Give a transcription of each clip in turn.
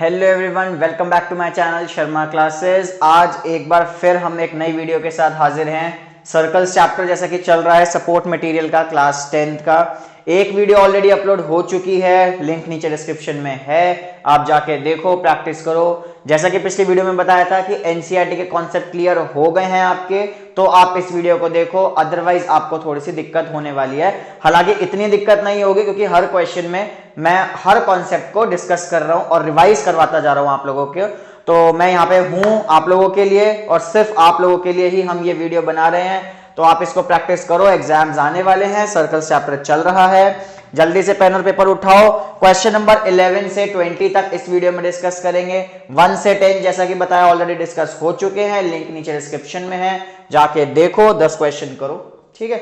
Hello everyone, welcome back to my channel Sharma classes. आज एक बार फिर हम एक नई वीडियो के साथ हाजिर हैं। सर्कल्स चैप्टर जैसा कि चल रहा है सपोर्ट मटेरियल का क्लास 10th का। एक वीडियो ऑलरेडी अपलोड हो चुकी है, लिंक नीचे डिस्क्रिप्शन में है, आप जाके देखो, प्रैक्टिस करो। जैसा कि पिछली वीडियो में बताया था कि एनसीईआरटी के कॉन्सेप्ट क्लियर हो गए हैं आपके, तो आप इस वीडियो को देखो, अदरवाइज आपको थोड़ी सी दिक्कत होने वाली है। हालांकि इतनी दिक्कत नहीं होगी क्योंकि हर क्वेश्चन में मैं हर कॉन्सेप्ट को डिस्कस कर रहा हूं और रिवाइज करवाता जा रहा हूं आप लोगों के। तो मैं यहाँ पे हूं आप लोगों के लिए और सिर्फ आप लोगों के लिए ही हम ये वीडियो बना रहे हैं। तो आप इसको प्रैक्टिस करो, एग्जाम्स आने वाले हैं, सर्कल चैप्टर चल रहा है। जल्दी से पेन और पेपर उठाओ। क्वेश्चन नंबर 11 से 20 तक इस वीडियो में डिस्कस करेंगे। 1 से 10 जैसा कि बताया ऑलरेडी डिस्कस हो चुके हैं, लिंक नीचे डिस्क्रिप्शन में है, जाके देखो, 10 क्वेश्चन करो। ठीक है,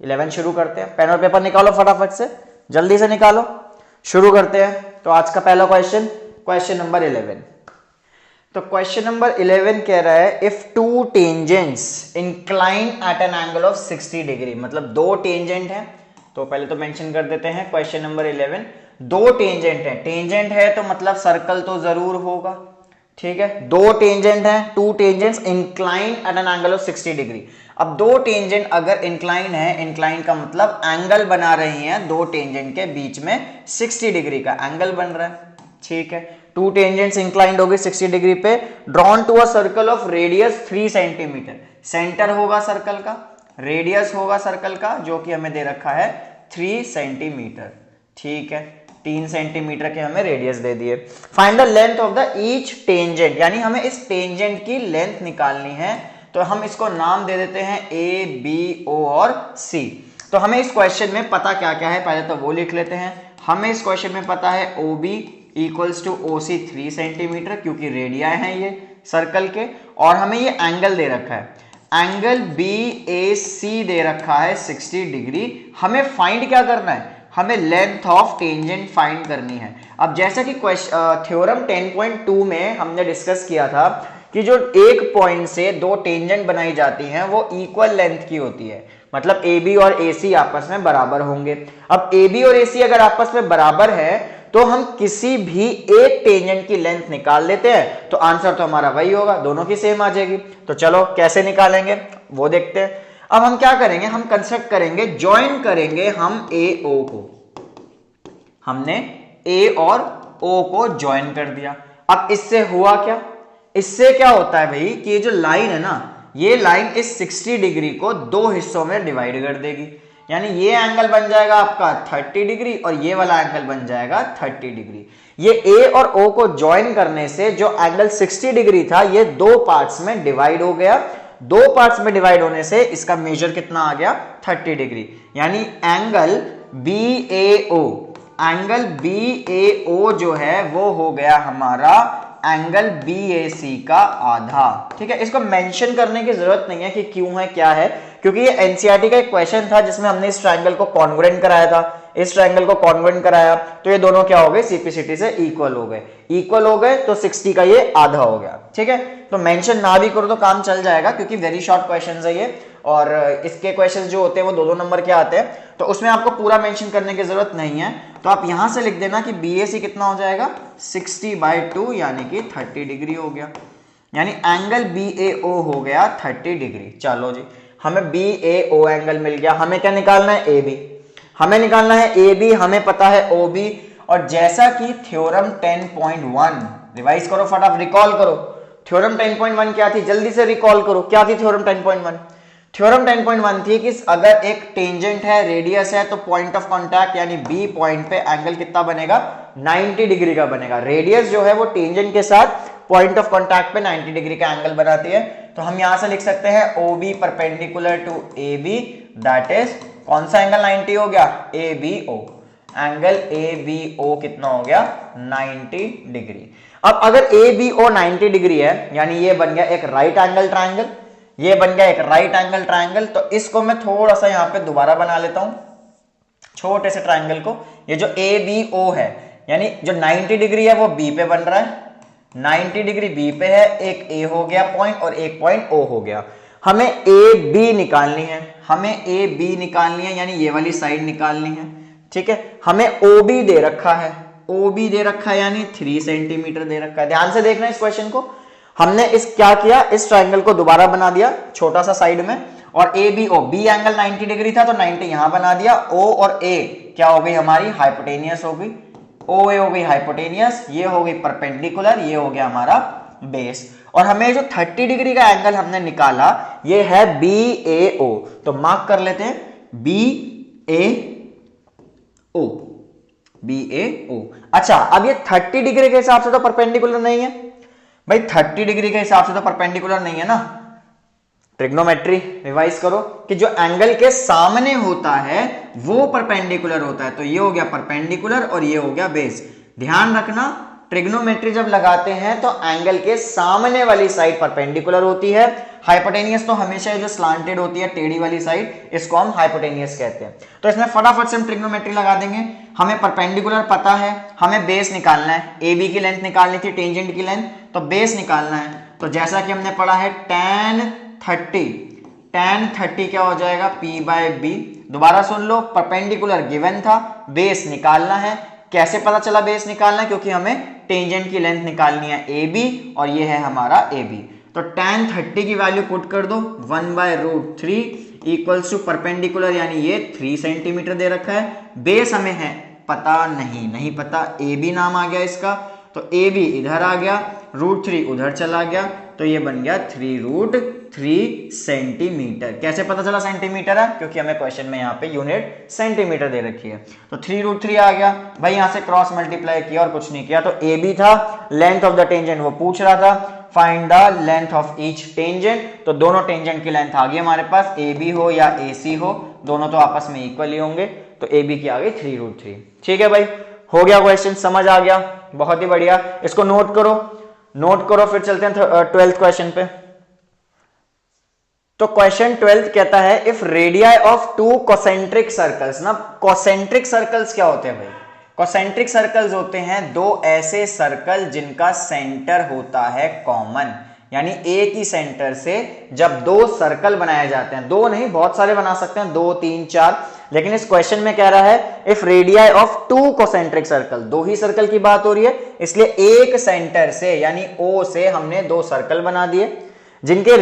11 शुरू करते हैं। पेन और पेपर निकालो फटाफट से, जल्दी से निकालो, शुरू करते हैं। तो आज का पहला क्वेश्चन, क्वेश्चन नंबर 11। तो क्वेश्चन नंबर 11 कह रहा है if two tangents incline at an angle of 60 degree, मतलब दो टेंजेंट है। तो पहले तो मेंशन कर देते हैं क्वेश्चन नंबर 11, दो टेंजेंट है। टेंजेंट है तो मतलब सर्कल तो जरूर होगा। ठीक है, दो टेंजेंट है, two tangents incline at an angle of 60 degree. अब दो टेंजेंट अगर इंक्लाइन है, इंक्लाइन का मतलब एंगल बना रही हैं, दो टेंजेंट के बीच में 60 डिग्री का एंगल बन रहा है। ठीक है, टू टेंजेंट्स इंक्लाइंड होगी 60 डिग्री पे। Drawn to a circle of radius 3 centimetre. Centre होगा सर्कल का, रेडियस होगा सर्कल का जो कि हमें दे रखा है 3 सेंटीमीटर। ठीक है, 3 सेंटीमीटर के हमें रेडियस दे दिए। Find the length of the each tangent, यानी हमें इस टेंजेंट की लेंथ निकालनी है। तो हम इसको नाम दे देते हैं ए, बी, ओ और सी। तो हमें इस क्वेश्चन में पता क्या क्या है, पहले तो वो लिख लेते हैं। हमें इस क्वेश्चन में पता है O B equals to O C 3 centimetre, क्योंकि रेडियाई हैं ये सर्कल के, और हमें ये एंगल दे रखा है, एंगल बी ए सी दे रखा है 60 डिग्री। हमें फाइंड क्या करना है, हमें लेंथ ऑफ टेंजेंट फाइंड करनी है। अब जैसा कि थ्योरम 10.2 में हमने डिस्कस किया था कि जो एक पॉइंट से दो टेंजेंट बनाई जाती हैं वो इक्वल लेंथ की होती है, मतलब ए बी और ए सी आपस में बराबर होंगे। अब ए बी और ए सी अगर आपस में बराबर है तो हम किसी भी एक टेंजेंट की लेंथ निकाल लेते हैं, तो आंसर तो हमारा वही होगा, दोनों की सेम आ जाएगी। तो चलो कैसे निकालेंगे वो देखते हैं। अब हम क्या करेंगे, हम कंस्ट्रक्ट करेंगे, ज्वाइन करेंगे हम ए ओ को। हमने ए और ओ को ज्वाइन कर दिया। अब इससे हुआ क्या, इससे क्या होता है भाई कि ये जो लाइन है ना, ये लाइन इस 60 डिग्री को दो हिस्सों में डिवाइड कर देगी। यानी ये एंगल बन जाएगा आपका 30 डिग्री और ये वाला एंगल बन जाएगा 30 डिग्री। ये ए और ओ को ज्वाइन करने से जो एंगल 60 डिग्री था ये दो पार्ट्स में डिवाइड हो गया। दो पार्ट्स में डिवाइड होने से इसका मेजर कितना आ गया, 30 डिग्री। यानी एंगल बी ए ओ, एंगल बी ए ओ जो है वो हो गया हमारा एंगल BAC का आधा। ठीक है, इसको मेंशन करने की जरूरत नहीं है कि क्यों है क्या है, क्योंकि ये एनसीईआरटी का एक क्वेश्चन था जिसमें हमने इस ट्रायंगल को कॉन्ग्रुएंट कराया था। इस ट्रायंगल को कॉन्ग्रुएंट कराया तो ये दोनों क्या हो गए, सीपीसीटी से इक्वल हो गए। इक्वल हो गए तो 60 का ये आधा हो गया। ठीक है, तो मेंशन ना भी करो तो काम चल जाएगा क्योंकि वेरी शॉर्ट क्वेश्चन है ये, और इसके क्वेश्चन जो होते हैं वो दो नंबर के आते हैं, तो उसमें आपको पूरा मेंशन करने की जरूरत नहीं है। तो आप यहां से लिख देना कि BAC कितना हो जाएगा, 60/2 यानी कि 30 डिग्री हो गया। यानी एंगल BAO हो गया 30 डिग्री। चलो जी, हमें BAO एंगल मिल गया। हमें क्या निकालना है, AB। हमें निकालना है AB, हमें पता है OB। और जैसा कि थ्योरम 10.1, रिवाइज करो फटाफट, रिकॉल करो। थ्योरम 10.1 क्या थी, जल्दी से रिकॉल करो, क्या थी थ्योरम 10.1? थ्योरम 10.1 थी कि अगर एक टेंजेंट है, रेडियस है, तो पॉइंट ऑफ कांटेक्ट यानी बी पॉइंट पे एंगल कितना बनेगा, 90 डिग्री का बनेगा। रेडियस जो है वो टेंजेंट के साथ पॉइंट ऑफ कांटेक्ट पे 90 डिग्री का एंगल बनाती है। तो हम यहां से लिख सकते हैं OB perpendicular to AB, that is कौन सा एंगल 90 हो गया, ABO। एंगल ABO कितना हो गया, 90 डिग्री। अब अगर ABO 90 डिग्री है यानी ये बन गया एक राइट एंगल ट्रायंगल, ये बन गया एक राइट एंगल ट्रायंगल। तो इसको मैं थोड़ा सा यहां पे दोबारा बना लेता हूं, छोटे से ट्रायंगल को। ये जो ABO है यानी जो 90 डिग्री है वो B पे बन रहा है, 90 डिग्री B पे है, एक A हो गया पॉइंट और एक पॉइंट O हो गया। हमें AB निकालनी है, हमें AB निकालनी है यानी ये वाली साइड निकालनी है। ठीक है, हमें OB दे रखा है, OB दे रखा है यानी 3 सेंटीमीटर दे रखा है। ध्यान से देखना इस क्वेश्चन को, हमने इस क्या किया, इस ट्राइंगल को दोबारा बना दिया छोटा सा साइड में, और ABO, B एंगल 90 डिग्री था तो 90 यहां बना दिया। O और A क्या हो गई हमारी, हाइपोटेनियस हो गई। OA हो गई हाइपोटेनियस, ये हो गई परपेंडिकुलर, ये हो गया हमारा बेस। और हमें जो 30 डिग्री का एंगल हमने निकाला ये है BAO, तो मार्क कर लेते हैं BAO, BAO। अच्छा, अब ये 30 डिग्री के हिसाब से तो परपेंडिकुलर नहीं है भाई, 30 डिग्री के हिसाब से तो परपेंडिकुलर नहीं है ना। ट्रिग्नोमेट्री रिवाइज करो कि जो एंगल के सामने होता है वो परपेंडिकुलर होता है, तो ये हो गया परपेंडिकुलर और ये हो गया बेस। ध्यान रखना, ट्रिग्नोमेट्री जब लगाते हैं तो एंगल के सामने वाली साइड परपेंडिकुलर होती है। हाइपोटेनियस तो हमेशा जो स्लांटेड होती है टेढ़ी वाली साइड, इसको हम हाइपोटेनियस कहते हैं। तो इसमें फटाफट से हम ट्रिग्नोमेट्री लगा देंगे। हमें परपेंडिकुलर पता है, हमें बेस निकालना है। AB की लेंथ निकालनी थी, टेंजेंट की लेंथ, तो बेस निकालना है। तो जैसा कि हमने पढ़ा है tan 30 क्या हो जाएगा, P/B। दोबारा सुन लो, परपेंडिकुलर गिवन था, बेस निकालना है। कैसे पता चला बेस निकालना है, क्योंकि हमें टेंजेंट की लेंथ निकालनी है AB और ये है हमारा AB। तो tan 30 की वैल्यू पुट कर दो, 1/√3 इक्वल्स टू परपेंडिकुलर यानी ये 3 सेंटीमीटर दे रखा है। बेस हमें है पता नहीं पता, AB नाम आ गया इसका, तो AB इधर आ गया, √3 उधर चला गया, तो ये बन गया 3√3 सेंटीमीटर। कैसे पता चला सेंटीमीटर है, क्योंकि हमें क्वेश्चन में यहाँ पे यूनिट सेंटीमीटर दे रखी है। तो 3√3 आ गया भाई, यहाँ से क्रॉस मल्टीप्लाई किया और कुछ नहीं किया, तो AB था। लेंथ ऑफ द टेंजेंट वो पूछ रहा था, find the length of each tangent, तो दोनों टेंजेंट की लेंथ आ गई हमारे पास, AB हो या AC हो, दोनों तो आपस में इक्वल ही होंगे, तो AB की आ गई 3√3। ठीक है भाई, हो गया क्वेश्चन, समझ आ गया, बहुत ही बढ़िया। इसको नोट करो, फिर चलते हैं 12th क्वेश्चन पे। तो क्वेश्चन 12th कहता है if radii of 2 concentric circles, ना कोसेंट्रिक सर्कल्स क्या होते हैं भाई, कोसेंट्रिक सर्कल्स होते हैं दो ऐसे सर्कल जिनका सेंटर होता है कॉमन, यानी एक ही सेंटर से जब दो सर्कल बनाए जाते हैं, दो नहीं बहुत सारे बना सकते हैं, 2 3 4, लेकिन इस क्वेश्चन में कह रहा है if radii of 2 concentric circle, दो ही सर्कल की बात हो रही है, इसलिए एक सेंटर से यानी O से हमने दो सर्कल बना दिए जिनके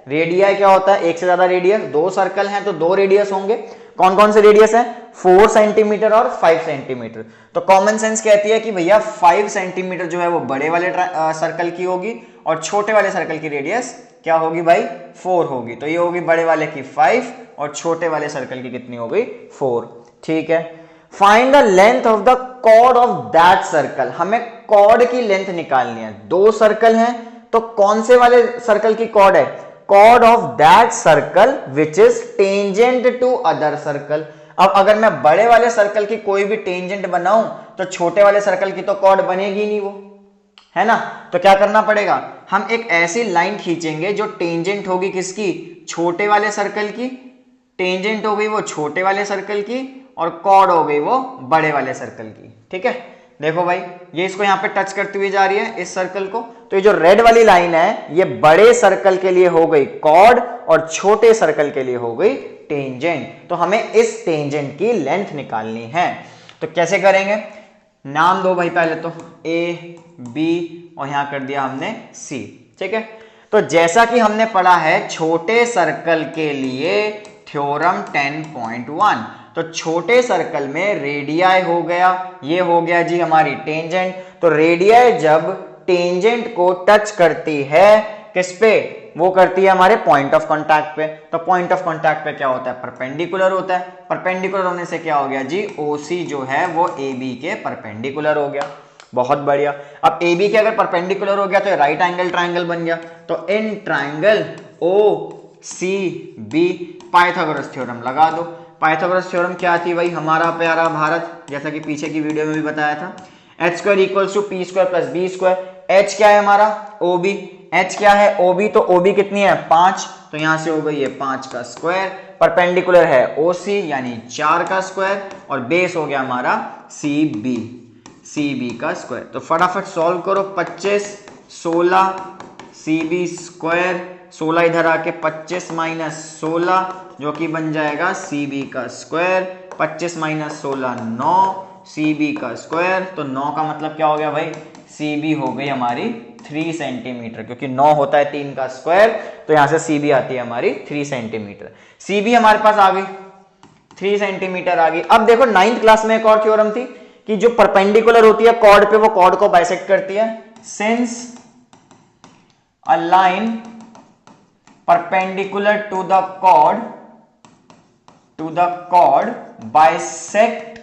रेडियाई क्या होता है, एक से ज्यादा रेडियस, दो सर्कल हैं तो दो रेडियस होंगे। कौन कौन से रेडियस है, 4 सेंटीमीटर और 5 सेंटीमीटर। तो कॉमन सेंस कहती है कि भैया 5 सेंटीमीटर जो है वो बड़े वाले सर्कल की होगी और छोटे वाले सर्कल की रेडियस क्या होगी भाई, 4 होगी। तो ये होगी बड़े वाले की 5 और छोटे वाले सर्कल की कितनी हो गई, 4। ठीक है, find the length of the chord of that circle, हमें कॉर्ड की लेंथ निकालनी है। दो सर्कल हैं तो कौन से वाले सर्कल की कॉर्ड है, chord of that circle which is tangent to other circle. अब अगर मैं बड़े वाले सर्कल की कोई भी टेंजेंट बनाऊं तो छोटे वाले सर्कल की तो कॉर्ड बनेगी नहीं, वो है ना। तो क्या करना पड़ेगा, हम एक ऐसी लाइन खींचेंगे जो टेंजेंट होगी किसकी, छोटे वाले सर्कल की, टेंजेंट हो गई वो छोटे वाले सर्कल की और कॉर्ड हो गई वो बड़े वाले सर्कल की। ठीक है, देखो भाई ये इसको यहाँ पे टच करती हुई जा रही है इस सर्कल को, तो ये जो रेड वाली लाइन है ये बड़े सर्कल के लिए हो गई कॉर्ड और छोटे सर्कल के लिए हो गई टेंजेंट। तो हमें इस टेंजेंट की लेंथ निकालनी है, तो कैसे करेंगे, नाम दो भाई पहले तो A B और यहां कर दिया हमने C। ठीक है, तो जैसा कि हमने पढ़ा है छोटे सर्कल के लिए थ्योरम 10.1, तो छोटे सर्कल में रेडियाई हो गया, ये हो गया जी हमारी टेंजेंट। तो रेडियाई जब टेंजेंट को टच करती है किस पे, वो करती है हमारे पॉइंट ऑफ कांटेक्ट पे। तो पॉइंट ऑफ कांटेक्ट पे क्या होता है, परपेंडिकुलर होता है। परपेंडिकुलर होने से क्या हो गया जी, OC जो है वो AB के परपेंडिकुलर हो गया। बहुत बढ़िया, अब AB के अगर परपेंडिकुलर हो गया तो राइट एंगल ट्राइंगल बन गया। तो in triangle OCB Pythagoras theorem लगा दो। पाइथागोरस थ्योरम क्या थी भाई, हमारा प्यारा भारत, जैसा कि पीछे की वीडियो में भी बताया था, h² equals to P² plus B²। h क्या है हमारा, OB। h क्या है, OB, तो OB कितनी है 5, तो यहां से हो गई है 5 का स्क्वायर। परपेंडिकुलर है OC यानी 4 का स्क्वायर और बेस हो गया हमारा CB का स्क्वायर। तो फटाफट सॉल्व करो, 25 16 CB स्क्वायर, 16 इधर आके 25 माइनस 16 जो कि बन जाएगा CB का स्क्वायर, 25 माइनस 16 9, CB का स्क्वायर, तो 9 का मतलब क्या हो गया भाई, CB हो गई हमारी 3 सेंटीमीटर, क्योंकि 9 होता है 3 का स्क्वायर, तो यहां से CB आती है हमारी 3 सेंटीमीटर। CB हमारे पास आ गई 3 सेंटीमीटर आ गई। अब देखो 9th क्लास में एक और थ्योरम थी कि जो परपेंडिकुलर होती है कॉर्ड पे वो कॉर्ड को बाइसेक्ट करती है। Since a line perpendicular to the chord bisect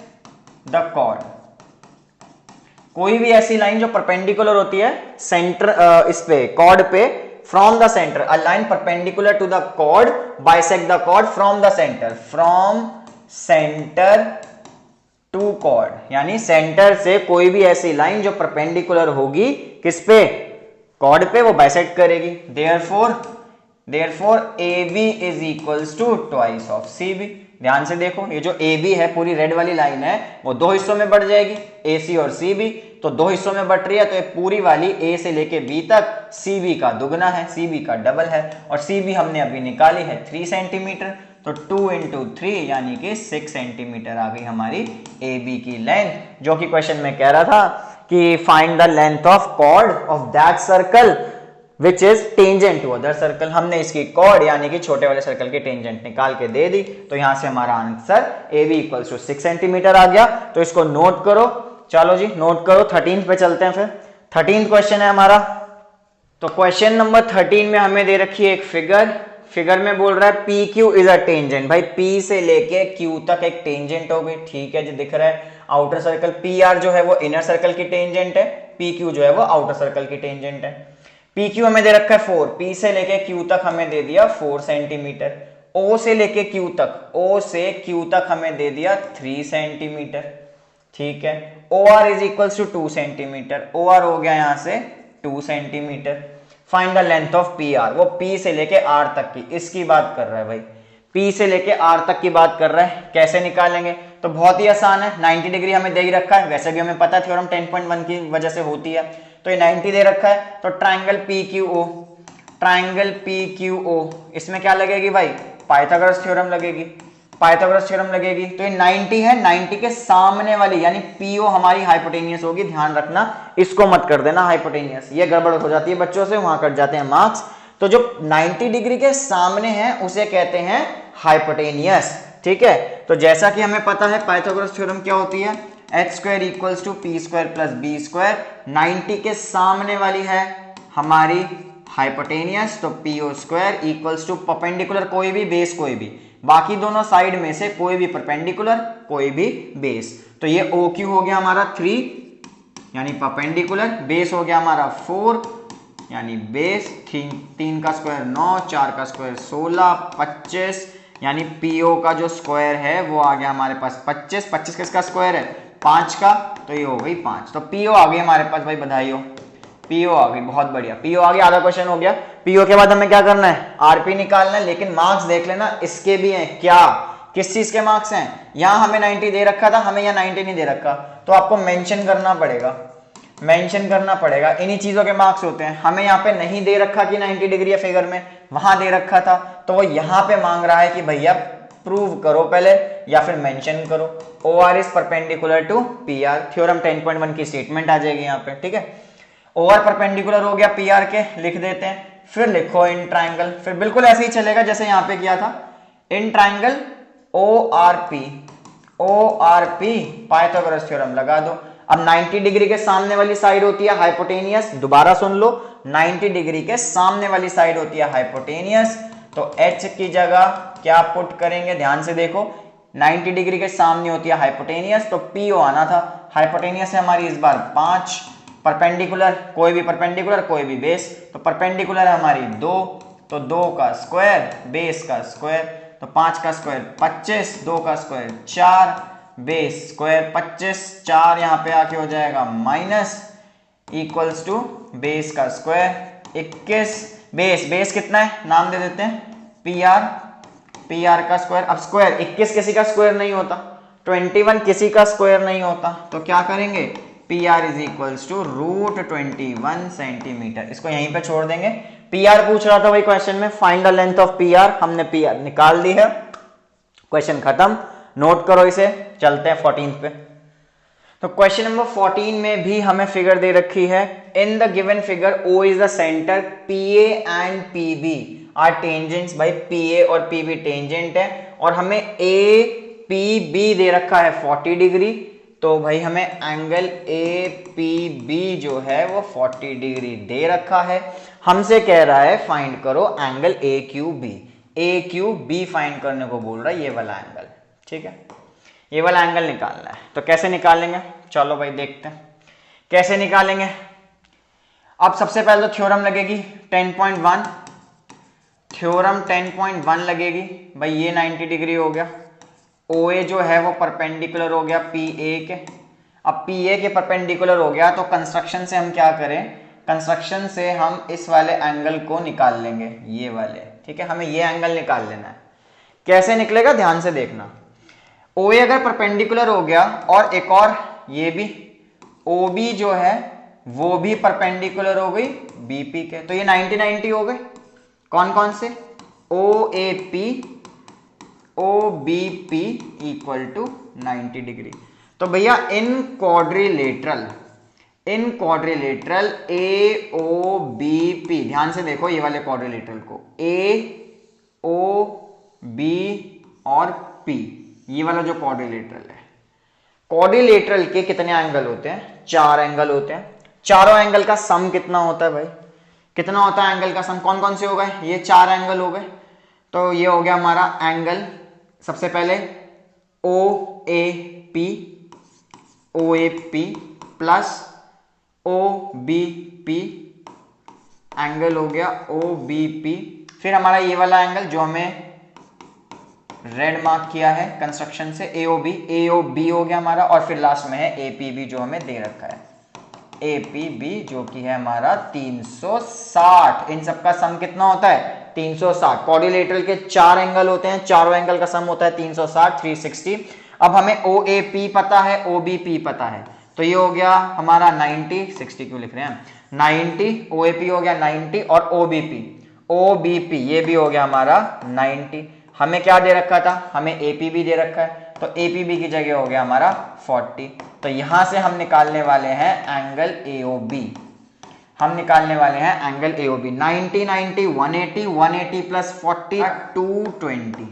the chord, कोई भी ऐसी लाइन जो परपेंडिकुलर होती है सेंटर इस पे कॉर्ड पे, from the centre, a line perpendicular to the chord bisect the chord from the centre, from centre to chord, यानी सेंटर से कोई भी ऐसी लाइन जो परपेंडिकुलर होगी किस पे, कॉर्ड पे, वो बाइसेक्ट करेगी। Therefore AB is equals to twice of CB। ध्यान से देखो, ये जो AB है पूरी रेड वाली लाइन है वो दो हिस्सों में बढ़ जाएगी, AC और CB, तो दो हिस्सों में बढ़ रही है, तो ये पूरी वाली A से लेके B तक CB का दुगना है, CB का डबल है, और CB हमने अभी निकाली है 3 सेंटीमीटर, तो 2 इंटू 3 यानी कि 6 सेंटीमीटर आ गई हमारी AB की लेंथ, जो कि क्वेश्चन में कह रहा था कि find the length of chord of that circle which is tangent to other circle. हमने इसकी कॉर्ड यानी कि छोटे वाले सर्कल की टेंजेंट निकाल के दे दी, तो यहां से हमारा answer AB equals to 6 centimetre आ गया। तो इसको नोट करो, चलो जी नोट करो। 13 पे चलते हैं। फिर 13 क्वेश्चन है हमारा। तो क्वेश्चन नंबर 13 में हमें दे रखी है एक फिगर में बोल रहा है PQ इज अ टेंजेंट। भाई P से लेके Q तक एक टेंजेंट हो गई, ठीक है जी, दिख रहा है। आउटर सर्कल PR जो है वो इनर सर्कल की टेंजेंट है, PQ जो है वो आउटर सर्कल की टेंजेंट है। PQ हमें दे रखा है 4, P से लेके Q तक हमें दे दिया 4 सेंटीमीटर, O से लेके Q तक हमें दे दिया 3 सेंटीमीटर, ठीक है। OR is equals to 2 centimetre, OR हो गया यहां से 2 centimetre. Find the length of PR, वो P से लेके R तक की इसकी बात कर रहा है भाई, P से लेके R तक की बात कर रहा है। कैसे निकालेंगे, तो बहुत ही आसान है। 90 डिग्री हमें दे ही रखा है, वैसे भी हमें पता है थ्योरम 10.1 की वजह से होती है, तो ये 90 दे रखा है, तो ट्राइंगल PQO, इसमें क्या लगेगी भाई, पाइथागोरस थ्योरम लगेगी, तो ये 90 है, 90 के सामने वाली यानी PO हमारी हाइपोटेनियस होगी, ध्यान रखना, इसको मत कर देना हाइपोटेनियस, ये गड़बड़ हो जाती है बच्चों से, वहां कट जाते हैं मार्क्स। तो जो 90 डिग्री के सामने है उसे कहते हैं हाइपोटेनियस, ठीक है। तो जैसा कि हमें पता है पाइथागोरस थ्योरम क्या होती है, h² equals to p² plus b², 90 के सामने वाली है हमारी हाइपोटेनियस, तो PO² इक्वल्स टू परपेंडिकुलर कोई भी, बेस कोई भी, बाकी दोनों साइड में से कोई भी परपेंडिकुलर कोई भी बेस, तो ये OQ हो गया हमारा 3 यानी परपेंडिकुलर, बेस हो गया हमारा 4 यानी बेस, 3 का स्क्वायर 9, 4 का स्क्वायर 16, 25 यानी PO का जो स्क्वायर है वो आ गया हमारे पास 25, 25 किसका स्क्वायर है 5 का, तो ये हो गई 5, तो PO आ गई हमारे पास भाई, बधाई हो, PO आ गई, बहुत बढ़िया, PO आ गई, आधा क्वेश्चन हो गया। PO के बाद हमें क्या करना है, RP निकालना है, लेकिन मार्क्स देख लेना इसके भी हैं, क्या किस चीज के मार्क्स हैं, यहां हमें 90 दे रखा था, हमें यहाँ 90 नहीं दे रखा, तो आपको मेंशन करना पड़ेगा, इन्हीं चीजों के मार्क्स होते हैं। हमें यहाँ पे नहीं दे रखा कि 90 डिग्री है फिगर में, वहां दे रखा था, तो वो यहाँ पे मांग रहा है कि भैया प्रूव करो पहले या फिर मेंशन करो। OR is perpendicular to PR, theorem 10.1 की स्टेटमेंट आ जाएगी यहाँ पे, ठीक है। OR परपेंडिकुलर हो गया PR के, लिख देते हैं, फिर लिखो इन ट्राइंगल, फिर बिल्कुल ऐसे ही चलेगा जैसे यहाँ पे किया था, in triangle ORP Pythagoras theorem लगा दो। अब 90 डिग्री के सामने वाली साइड होती है हाइपोटेनियस, दोबारा सुन लो, 90 डिग्री के सामने वाली साइड होती है हाइपोटेनियस, तो H की जगह क्या पुट करेंगे, ध्यान से देखो, 90 डिग्री के सामने होती है हाइपोटेनियस, तो PO आना था, हाइपोटेनियस है हमारी इस बार 5, परपेंडिकुलर कोई भी बेस, तो परपेंडिकुलर है हमारी 2, तो 2 का स्क्वायर बेस का स्क्वायर, तो 5 का स्क्वायर 25, 2 का स्क्वायर 4, बेस स्क्वायर 25, 4 यहाँ पे आके हो जाएगा माइनस, इक्वल्स टू बेस का स्क्वायर 21, बेस कितना है, नाम दे देते हैं PR का स्क्वायर। अब स्क्वायर 21 किसी का स्क्वायर नहीं होता, 21 किसी का स्क्वायर नहीं होता, तो क्या करेंगे, PR is equals to √21 centimetre, इसको यहीं पे छोड़ देंगे। PR पूछ रहा था भाई क्वेश्चन में, find the length of PR, हमने PR निकाल दी है, क्वेश्चन खत्म, नोट करो इसे, चलते हैं 14 पे। तो क्वेश्चन नंबर 14 में भी हमें फिगर दे रखी है। In the given figure O is the centre, P A and P B are tangents. भाई पी ए और पी बी टेंजेंट है और हमें ए पी बी दे रखा है 40 डिग्री। तो भाई हमें एंगल ए पी बी जो है वो 40 डिग्री दे रखा है। हमसे कह रहा है फाइंड करो angle A Q B. A Q B find करने को बोल रहा है, ये वाला एंगल। ठीक है, ये वाला एंगल निकालना है। तो कैसे निकालेंगे, चलो भाई देखते हैं कैसे निकालेंगे। अब सबसे पहले तो थ्योरम लगेगी 10.1, थ्योरम 10.1 लगेगी। भाई ये 90 डिग्री हो गया। ओ ए जो है वो परपेंडिकुलर हो गया पी ए के। अब पी ए के परपेंडिकुलर हो गया तो कंस्ट्रक्शन से हम क्या करें, कंस्ट्रक्शन से हम इस वाले एंगल को निकाल लेंगे, ये वाले। ठीक है, हमें ये एंगल निकाल लेना है। कैसे निकलेगा ध्यान से देखना। ओ ए अगर परपेंडिकुलर हो गया और एक और ये भी ओ बी जो है वो भी परपेंडिकुलर हो गई बीपी के, तो ये 90-90 हो गए। कौन कौन से, O A P O B P equal to 90 degree. तो भैया in quadrilateral A O B P, ध्यान से देखो ये वाले क्वाड्रिलेटरल को, ए ओ बी और पी, ये वाला जो क्वाड्रिलेटरल है, क्वाड्रिलेटरल के कितने एंगल होते हैं, 4 एंगल होते हैं। चारों एंगल का सम कितना होता है भाई, कितना होता है एंगल का सम, कौन कौन से हो गए, ये 4 एंगल हो गए। तो ये हो गया हमारा एंगल, सबसे पहले O A P plus O B P, angle हो गया ओ बी पी। फिर हमारा ये वाला एंगल जो हमें रेड मार्क किया है कंस्ट्रक्शन से, ए ओ बी हो गया हमारा। और फिर लास्ट में है ए पी बी जो हमें दे रखा है, ए पी बी जो कि है हमारा 360। इन सबका सम कितना होता है, 360। क्वाड्रिलेटरल के 4 एंगल होते हैं, चारों एंगल का सम होता है 360, 360। अब हमें ओ ए पी पता है, ओ बी पी पता है, तो ये हो गया हमारा 90, 60 क्यों लिख रहे हैं, 90, ओ ए पी हो गया 90 और ओ बी पी ये भी हो गया हमारा 90। हमें क्या दे रखा था, हमें ए पी बी दे रखा है, तो ए पी बी की जगह हो गया हमारा 40। तो यहां से हम निकालने वाले हैं एंगल ए ओ बी, हम निकालने वाले हैं angle A O B. 90 90 180, 180 plus 40 220,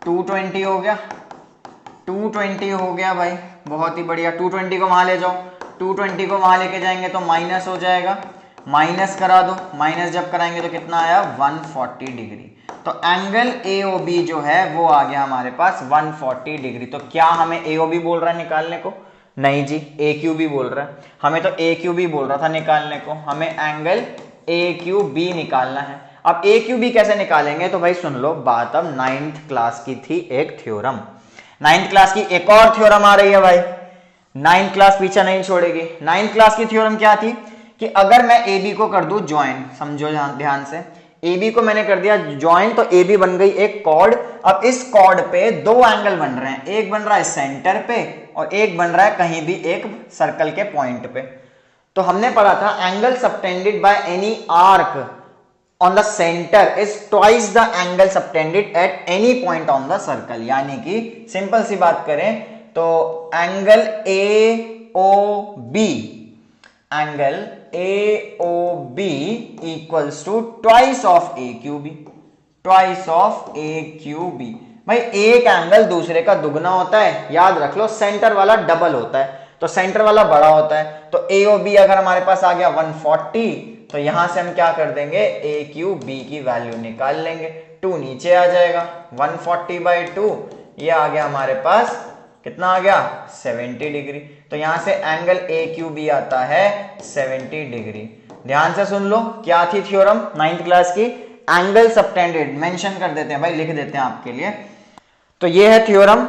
220 हो गया, 220 हो गया भाई, बहुत ही बढ़िया। 220 को वहां ले जाओ, 220 को वहां लेके जाएंगे तो माइनस हो जाएगा, माइनस करा दो, माइनस जब कराएंगे तो कितना आया 140 डिग्री। तो एंगल ए ओ बी जो है वो आ गया हमारे पास 140 डिग्री। तो क्या हमें ए ओ बी बोल रहा है निकालने को, नहीं जी, ए क्यू बी बोल रहा है। हमें तो ए क्यू बी बोल रहा था निकालने को, हमें एंगल ए क्यू बी निकालना है। अब ए क्यू बी कैसे निकालेंगे, तो भाई सुन लो बात। अब 9th क्लास की थी एक थ्योरम, 9th क्लास की एक और थ्योरम आ रही है भाई, 9th क्लास पीछे नहीं छोड़ेगी। 9th क्लास की थ्योरम क्या थी कि अगर मैं ए बी को कर दूं ज्वाइन, समझो ध्यान से, ए बी को मैंने कर दिया ज्वाइन, तो ए बी बन गई एक कॉर्ड। अब इस कॉर्ड पे 2 एंगल बन रहे हैं, एक बन रहा है सेंटर पे और एक बन रहा है कहीं भी एक सर्कल के पॉइंट पे। तो हमने पढ़ा था angle subtended by any arc on the centre is twice the angle subtended at any point on the circle. यानी कि सिंपल सी बात करें तो angle A O B, angle A O B equals to twice of A Q B, twice of A Q B. भाई एक angle दूसरे का दुगना होता है, याद रख लो, सेंटर वाला डबल होता है तो सेंटर वाला बड़ा होता है। तो ए ओ बी अगर हमारे पास आ गया 140, तो यहां से हम क्या कर देंगे, ए क्यू बी की वैल्यू निकाल लेंगे, 2 नीचे आ जाएगा, 140/2 ये आ गया हमारे पास, कितना आ गया 70 डिग्री। तो यहां से एंगल ए क्यू बी आता है 70 डिग्री। ध्यान से सुन लो, क्या थी थ्योरम 9th क्लास की, एंगल सबटेंडेड, मेंशन कर देते हैं भाई, लिख देते हैं आपके लिए। तो ये है थ्योरम,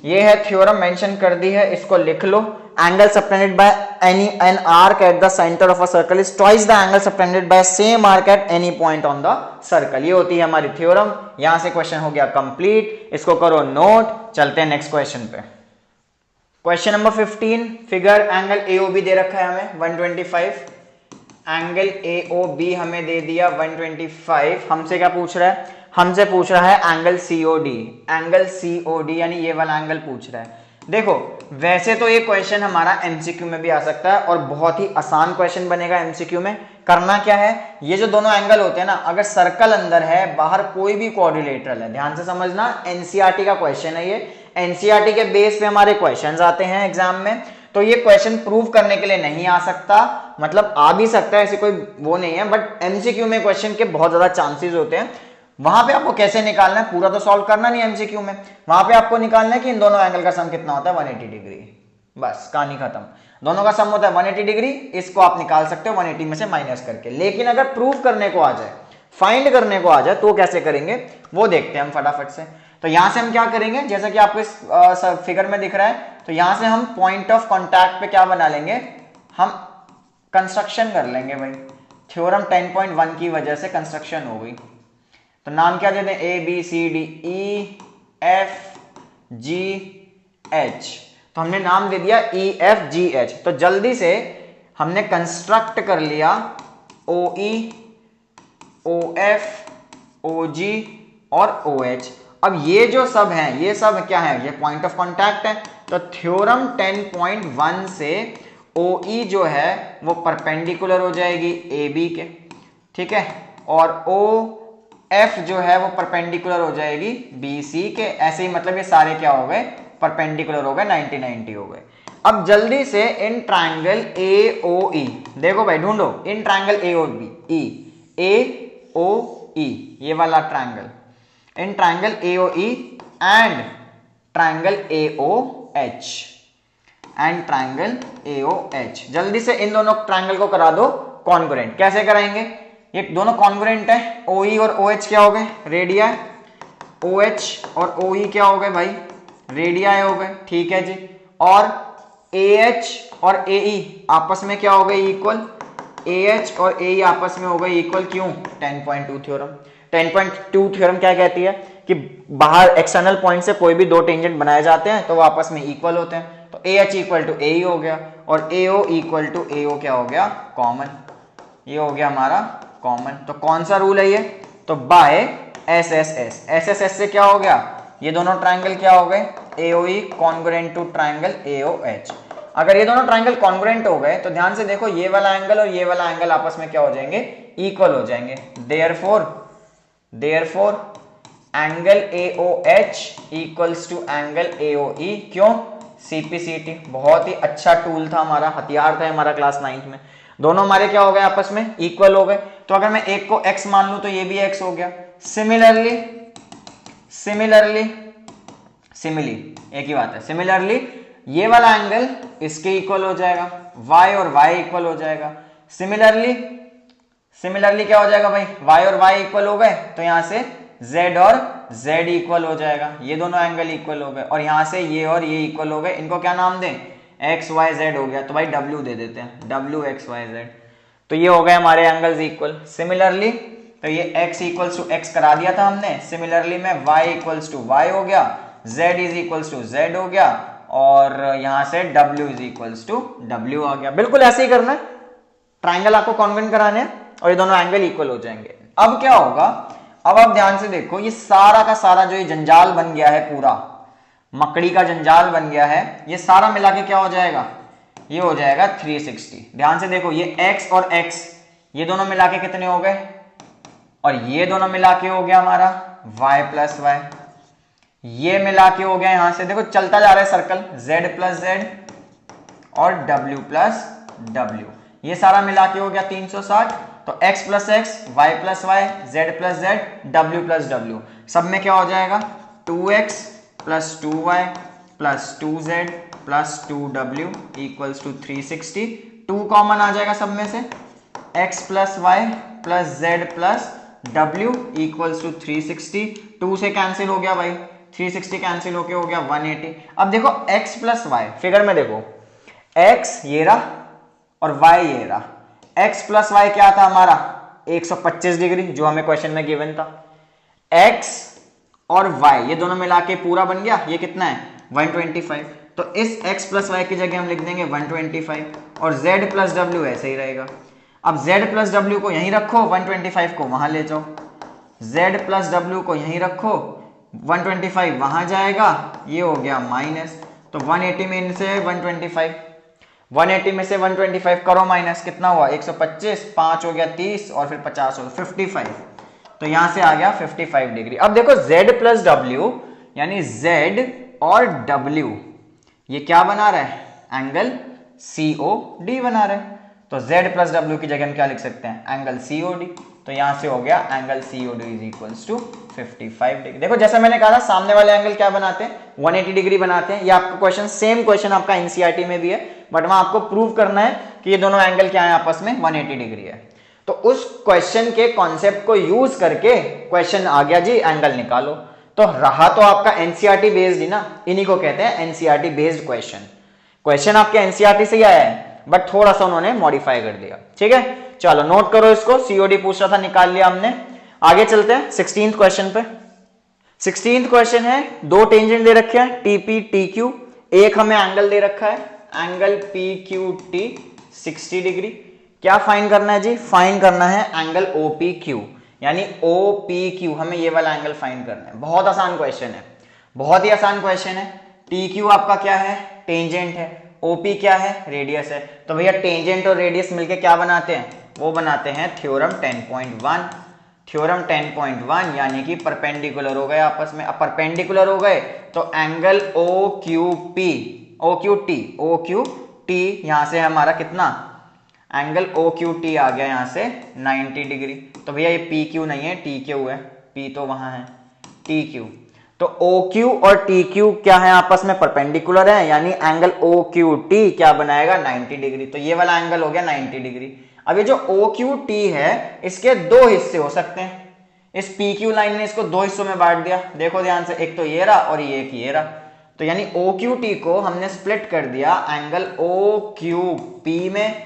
ये है थ्योरम, मेंशन कर दी है, इसको लिख लो। Angle subtended by an arc at the centre of a circle is twice the angle subtended by same arc at any point on the circle. ये होती है हमारी थ्योरम। यहां से क्वेश्चन हो गया कंप्लीट, इसको करो नोट। चलते हैं नेक्स्ट क्वेश्चन पे। Question number 15, figure angle A O B दे रखा है हमें 125, एंगल ए ओ बी हमें दे दिया 125। हमसे क्या पूछ रहा है, हमसे पूछ रहा है angle C O D, angle C O D यानी ये वाला एंगल पूछ रहा है। देखो वैसे तो ये क्वेश्चन हमारा एमसीक्यू में भी आ सकता है और बहुत ही आसान क्वेश्चन बनेगा एमसीक्यू में। करना क्या है, ये जो दोनों एंगल होते हैं ना, अगर सर्कल अंदर है, बाहर कोई भी क्वाड्रिलेटरल है, ध्यान से समझना, एनसीईआरटी का क्वेश्चन है ये, एनसीईआरटी के बेस पे हमारे क्वेश्चंस आते हैं एग्जाम में। तो ये क्वेश्चन प्रूव करने के लिए नहीं आ सकता, मतलब आ भी सकता है, ऐसी कोई वो नहीं है, बट एमसीक्यू में क्वेश्चन के बहुत ज्यादा चांसेस होते हैं। वहां पे आपको कैसे निकालना है, पूरा तो सॉल्व करना नहीं एमसीक्यू में, वहां पे आपको निकालना है कि इन दोनों एंगल का सम कितना होता है 180 डिग्री, बस कहानी खत्म। दोनों का सम होता है 180 डिग्री, इसको आप निकाल सकते हो 180 में से माइनस करके। लेकिन अगर प्रूव करने को आ जाए, फाइंड करने को आ जाए, तो कैसे करेंगे वो देखते हैं हम फटाफट से। तो यहां से हम क्या करेंगे, जैसा कि आपको इस फिगर में दिख रहा है, तो यहां से हम पॉइंट ऑफ कॉन्टैक्ट पे क्या बना लेंगे, हम कंस्ट्रक्शन कर लेंगे भाई। थ्योरम 10.1 की वजह से कंस्ट्रक्शन हो गई, तो नाम क्या दे दें, A B C D E F G H, तो हमने नाम दे दिया ई एफ जी एच। तो जल्दी से हमने कंस्ट्रक्ट कर लिया ओ ई ओ एफ ओ जी और ओ एच। अब ये जो सब हैं, ये सब क्या है, ये पॉइंट ऑफ कांटेक्ट है। तो थ्योरम 10.1 से ओ ई जो है वो परपेंडिकुलर हो जाएगी ए बी के, ठीक है, और ओ एफ जो है वो परपेंडिकुलर हो जाएगी बी सी के। ऐसे ही मतलब ये सारे क्या हो गए, परपेंडिकुलर हो गए, 90-90 हो गए। अब जल्दी से इन ट्राइंगल ए ओ ई देखो भाई, ढूंढो इन triangle A O B E A O E, ये वाला triangle, in triangle A O E and triangle A O H and triangle A O H. जल्दी से इन दोनों ट्राइंगल को करा दो कॉन्ग्रुएंट। कैसे कराएंगे, ये दोनों कॉन्ग्रुएंट है, OE और OH क्या हो गए, रेडिया, OH और OE क्या हो गए भाई, रेडिया हो गए, ठीक है जी। और AH और AE आपस में क्या हो गए, इक्वल, AH और AE आपस में हो गए इक्वल, क्यों, 10.2 थ्योरम। 10.2 थ्योरम क्या कहती है कि बाहर एक्सटर्नल पॉइंट से कोई भी दो टेंजेंट बनाए जाते हैं तो वो आपस में इक्वल होते हैं। तो AH इक्वल टू AE हो गया और AO इक्वल टू AO क्या हो गया, कॉमन, ये हो गया हमारा कॉमन। तो कौन सा रूल है ये, तो बाय SSS। SSS से क्या हो गया, ये दोनों ट्राइंगल क्या हो गए, AOE congruent to triangle AOH। अगर ये दोनों ट्राइंगल कॉन्ग्रुएंट हो गए तो ध्यान से देखो, ये वाला एंगल और ये वाला एंगल आपस में क्या हो जाएंगे, इक्वल हो जाएंगे। Therefore angle AOH equals to angle AOE। क्यों, CPCT बहुत ही अच्छा टूल था हमारा, हथियार था हमारा क्लास 9th में। दोनों हमारे क्या हो गए, आपस में इक्वल हो गए। तो अगर मैं एक को x मान लूं तो ये भी x हो गया। सिमिलरली एक ही बात है, सिमिलरली ये वाला एंगल इसके इक्वल हो जाएगा, y और y इक्वल हो जाएगा। सिमिलरली क्या हो जाएगा भाई, y और y इक्वल हो गए तो यहां से z और z इक्वल हो जाएगा, ये दोनों एंगल इक्वल हो गए। और यहां से ये और ये इक्वल हो गए, इनको क्या नाम दें, एक्स वाई जेड हो गया, तो भाई W दे देते हैं, W x y z। तो ये हो गए हमारे एंगल्स इक्वल। सिमिलरली तो ये x इक्वल्स टू x करा दिया था हमने, सिमिलरली में y इक्वल्स टू y हो गया, z is equals to z हो गया, और यहां से W is equals to W आ गया। बिल्कुल ऐसे ही करना है, ट्राइंगल आपको कॉन्वेंट कराने हैं और ये दोनों एंगल इक्वल हो जाएंगे। अब क्या होगा, अब आप ध्यान से देखो, ये सारा का सारा जो ये जंजाल बन गया है, पूरा मकड़ी का जंजाल बन गया है, ये सारा मिला के क्या हो जाएगा, ये हो जाएगा 360। ध्यान से देखो, ये x और x ये दोनों मिला के कितने हो गए, और ये दोनों मिला के हो गया हमारा y प्लस y, ये मिला के हो गया, यहां से देखो चलता जा रहा है सर्कल, z प्लस z और w प्लस w, ये सारा मिला के हो गया 360। तो x plus x, y plus y, z plus z, w plus w, सब में क्या हो जाएगा 2x plus 2y plus 2z plus 2w equals to 360। 2 common आ जाएगा सब में से, x plus y plus z plus w equals to 360। 2 से कैंसिल हो गया भाई, 360 कैंसिल होके हो गया 180। अब देखो x प्लस y, फिगर में देखो x ये रहा और y ये रहा। x प्लस y क्या था हमारा 125 डिग्री, जो हमें क्वेश्चन में गिवन था। x और y ये दोनों मिला के पूरा बन गया, ये कितना है 125। तो इस x प्लस y की जगह हम लिख देंगे 125 और z प्लस w ऐसे ही रहेगा। अब z प्लस w को यहीं रखो, 125 को वहां ले जाओ, z प्लस w को यहीं रखो, 125 वहां जाएगा, ये हो गया माइनस। तो 180 में इनसे 125, 180 में से 125 करो माइनस, कितना हुआ 125, 5 हो गया 30 और फिर 50 हो 55, तो यहां से आ गया 55 डिग्री। अब देखो Z प्लस W यानी Z और W ये क्या बना रहा है, एंगल COD बना रहा है। तो Z प्लस W की जगह हम क्या लिख सकते हैं, एंगल COD। तो यहां से हो गया angle COD is equals to 55 degree. देखो जैसा मैंने कहा था सामने वाले एंगल क्या बनाते हैं, 180 डिग्री बनाते हैं। ये आपका क्वेश्चन सेम क्वेश्चन आपका एनसीईआरटी में भी है, बट वहां आपको प्रूव करना है कि ये दोनों एंगल क्या है आपस में 180 डिग्री है। तो उस क्वेश्चन के कॉन्सेप्ट को यूज करके क्वेश्चन आ गया जी एंगल निकालो। तो रहा तो आपका एनसीईआरटी बेस्ड ही ना, इन्हीं को कहते हैं एनसीईआरटी बेस्ड क्वेश्चन। क्वेश्चन आपके एनसीईआरटी से ही आया है बट थोड़ा सा उन्होंने मॉडिफाई कर दिया। ठीक है, चलो नोट करो इसको, सीओडी पूछ रहा था निकाल लिया हमने। आगे चलते हैं 16th क्वेश्चन पे। 16th क्वेश्चन है, दो टेंजेंट दे रखे हैं टीपी टीक्यू, एक हमें एंगल दे रखा है एंगल PQT 60 डिग्री। क्या फाइंड करना है जी, फाइंड करना है एंगल OPQ यानी OPQ, हमें ये वाला एंगल फाइंड करना है। बहुत आसान क्वेश्चन है, बहुत ही आसान क्वेश्चन है। TQ आपका क्या है, टेंजेंट है, OP क्या है, रेडियस है। तो भैया टेंजेंट और रेडियस मिलके क्या बनाते हैं, वो बनाते हैं थ्योरम 10.1। थ्योरम 10.1 यानी कि परपेंडिकुलर हो गए आपस में। अब परपेंडिकुलर हो गए तो एंगल OQT यहां से हमारा कितना, एंगल OQT आ गया यहां से 90 डिग्री। तो भैया ये PQ नहीं है, TQ है, P तो वहां है, TQ। तो OQ और TQ क्या है आपस में, परपेंडिकुलर है, यानी एंगल OQT क्या बनाएगा 90 डिग्री। तो ये वाला एंगल हो गया 90 डिग्री। अब ये जो OQT है इसके दो हिस्से हो सकते हैं। इस PQ लाइन ने इसको दो हिस्सों में बांट दिया, देखो ध्यान से, एक तो ये रहा और ये एक ये रहा। तो यानी OQT को हमने स्प्लिट कर दिया एंगल OQP में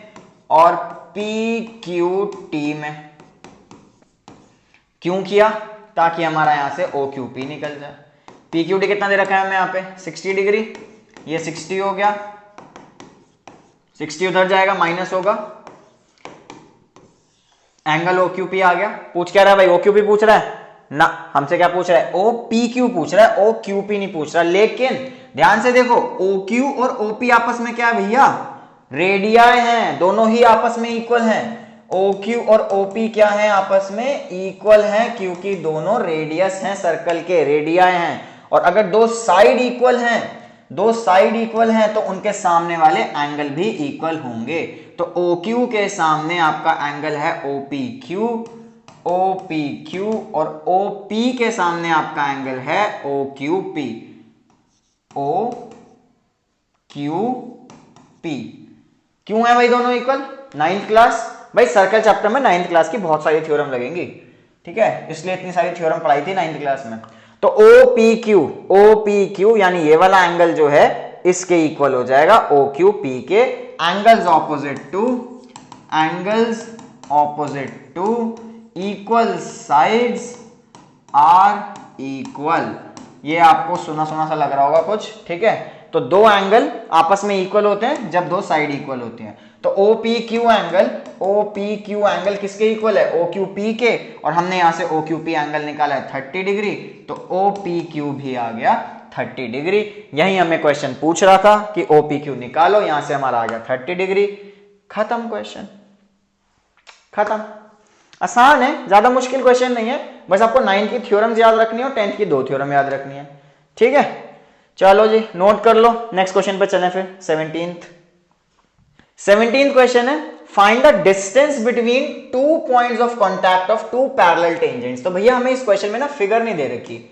और PQT में। क्यों किया, ताकि हमारा यहां से OQP निकल जाए। PQT कितना दे रखा है हमें यहाँ पे 60 डिग्री, ये 60 हो गया, 60 उधर जाएगा माइनस होगा, एंगल OQP आ गया। पूछ क्या रहा है भाई, OQP पूछ रहा है ना, हमसे क्या पूछ रहा है, OPQ पूछ रहा है, OQP नहीं पूछ रहा। लेकिन ध्यान से देखो OQ और OP आपस में क्या है भैया, रेडियाई हैं, दोनों ही आपस में इक्वल हैं। OQ और OP क्या है आपस में, इक्वल हैं, क्योंकि दोनों रेडियस हैं सर्कल के, रेडियाई हैं। और अगर दो साइड इक्वल हैं, दो साइड इक्वल हैं तो उनके सामने वाले एंगल भी इक्वल होंगे। तो OQ के सामने आपका एंगल है OPQ, OPQ और OP के सामने आपका एंगल है OQP, OQP। क्यों है भाई दोनों इक्वल, 9th क्लास भाई, सर्कल चैप्टर में 9th क्लास की बहुत सारी थ्योरम लगेंगी, ठीक है, इसलिए इतनी सारी थ्योरम पढ़ाई थी 9th क्लास में। तो OPQ यानी ये वाला एंगल जो है इसके इक्वल हो जाएगा OQP के। Angles opposite to equal sides are equal. ये आपको सुना सुना सा लग रहा होगा कुछ, ठीक है। तो दो एंगल आपस में इक्वल होते हैं जब दो साइड इक्वल होती हैं। तो OPQ एंगल किसके इक्वल है, OQP के, और हमने यहां से OQP एंगल निकाला है 30 डिग्री, तो OPQ भी आ गया 30 डिग्री। यही हमें क्वेश्चन पूछ रहा था कि OPQ निकालो, यहां से हमारा आ गया 30 डिग्री। खत्म क्वेश्चन, खत्म। आसान है, ज्यादा मुश्किल क्वेश्चन नहीं है, बस आपको 9th की थ्योरम्स याद रखनी है और 10th की दो थ्योरम याद रखनी है, ठीक है। चलो जी नोट कर लो, नेक्स्ट क्वेश्चन पे चलें फिर। 17th क्वेश्चन है, find the distance between two points of contact of two parallel tangents. तो भैया हमें इस क्वेश्चन में ना फिगर नहीं दे रखी,